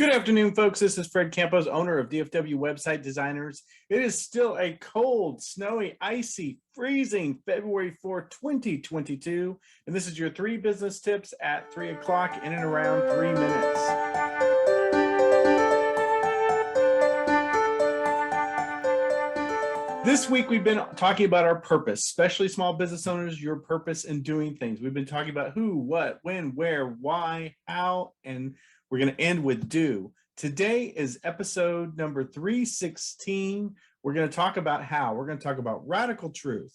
Good afternoon, folks. This is Fred Campos, owner of DFW Website Designers. It is still a cold, snowy, icy, freezing February 4, 2022. And this is your 3 business tips at 3 o'clock in and around 3 minutes. This week, we've been talking about our purpose, especially small business owners, your purpose in doing things. We've been talking about who, what, when, where, why, how, and we're going to end with do. Today is episode number 316. We're going to talk about how. We're going to talk about radical truth,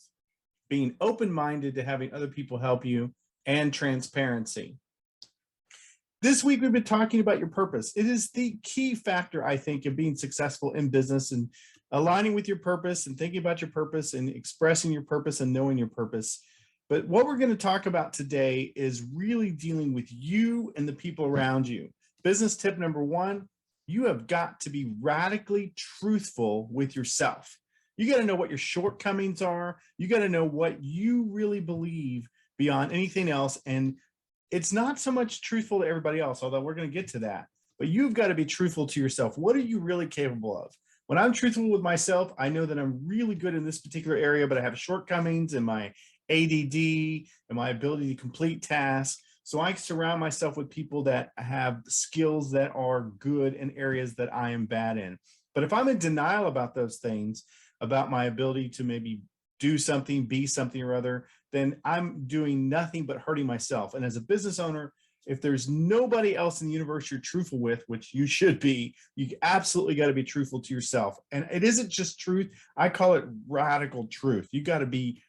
being open-minded to having other people help you, and transparency. This week, we've been talking about your purpose. It is the key factor, I think, of being successful in business and aligning with your purpose and thinking about your purpose and expressing your purpose and knowing your purpose. But what we're going to talk about today is really dealing with you and the people around you. Business tip number 1, you have got to be radically truthful with yourself. You got to know what your shortcomings are. You got to know what you really believe beyond anything else. And it's not so much truthful to everybody else, although we're going to get to that. But you've got to be truthful to yourself. What are you really capable of? When I'm truthful with myself, I know that I'm really good in this particular area, but I have shortcomings in my ADD and my ability to complete tasks. So I surround myself with people that have skills that are good in areas that I am bad in. But if I'm in denial about those things, about my ability to maybe do something, be something or other, then I'm doing nothing but hurting myself. And as a business owner, if there's nobody else in the universe you're truthful with, which you should be, you absolutely got to be truthful to yourself. And it isn't just truth. I call it radical truth. You got to be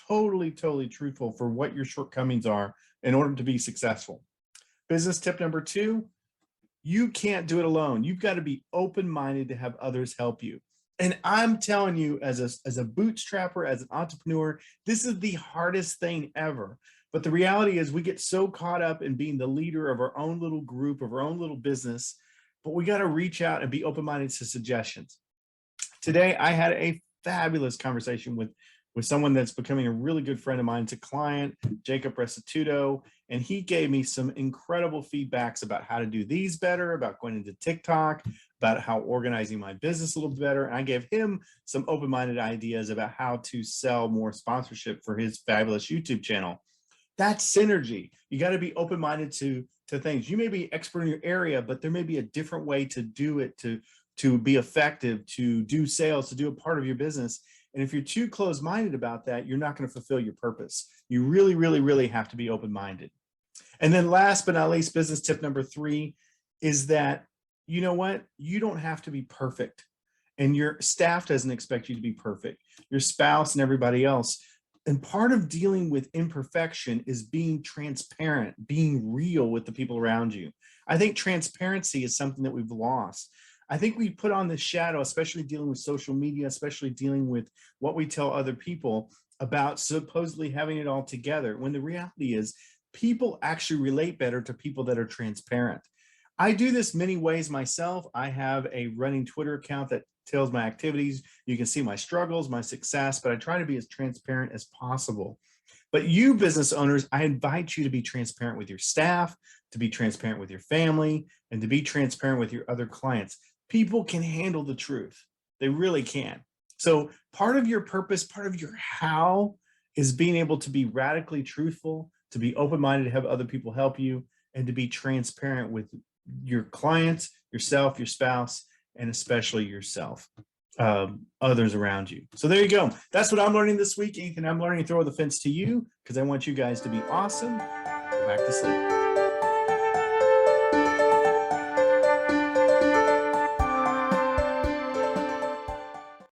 totally truthful for what your shortcomings are in order to be successful. Business tip number 2, you can't do it alone. You've got to be open-minded to have others help you. And I'm telling you, as a bootstrapper, as an entrepreneur, this is the hardest thing ever. But the reality is we get so caught up in being the leader of our own little group, of our own little business, but we got to reach out and be open-minded to suggestions. Today, I had a fabulous conversation with someone that's becoming a really good friend of mine. It's a client, Jacob Restituto, and he gave me some incredible feedbacks about how to do these better, about going into TikTok, about how organizing my business a little bit better. And I gave him some open-minded ideas about how to sell more sponsorship for his fabulous YouTube channel. That's synergy. You got to be open-minded to things. You may be expert in your area, but there may be a different way to do it, to be effective, to do sales, to do a part of your business. And if you're too closed-minded about that, you're not going to fulfill your purpose. You really have to be open-minded. And then last but not least, business tip number 3 is that, you know what? You don't have to be perfect. And your staff doesn't expect you to be perfect. Your spouse and everybody else. And part of dealing with imperfection is being transparent, being real with the people around you. I think transparency is something that we've lost. I think we put on this shadow, especially dealing with social media, especially dealing with what we tell other people about supposedly having it all together, when the reality is people actually relate better to people that are transparent. I do this many ways myself. I have a running Twitter account that tells my activities. You can see my struggles, my success, but I try to be as transparent as possible. But you business owners, I invite you to be transparent with your staff, to be transparent with your family, and to be transparent with your other clients. People can handle the truth. They really can. So part of your purpose, part of your how is being able to be radically truthful, to be open-minded, to have other people help you, and to be transparent with your clients, yourself, your spouse, and especially yourself, others around you. So there you go. That's what I'm learning this week. Anything I'm learning, throw the fence to you, because I want you guys to be awesome. Go back to sleep.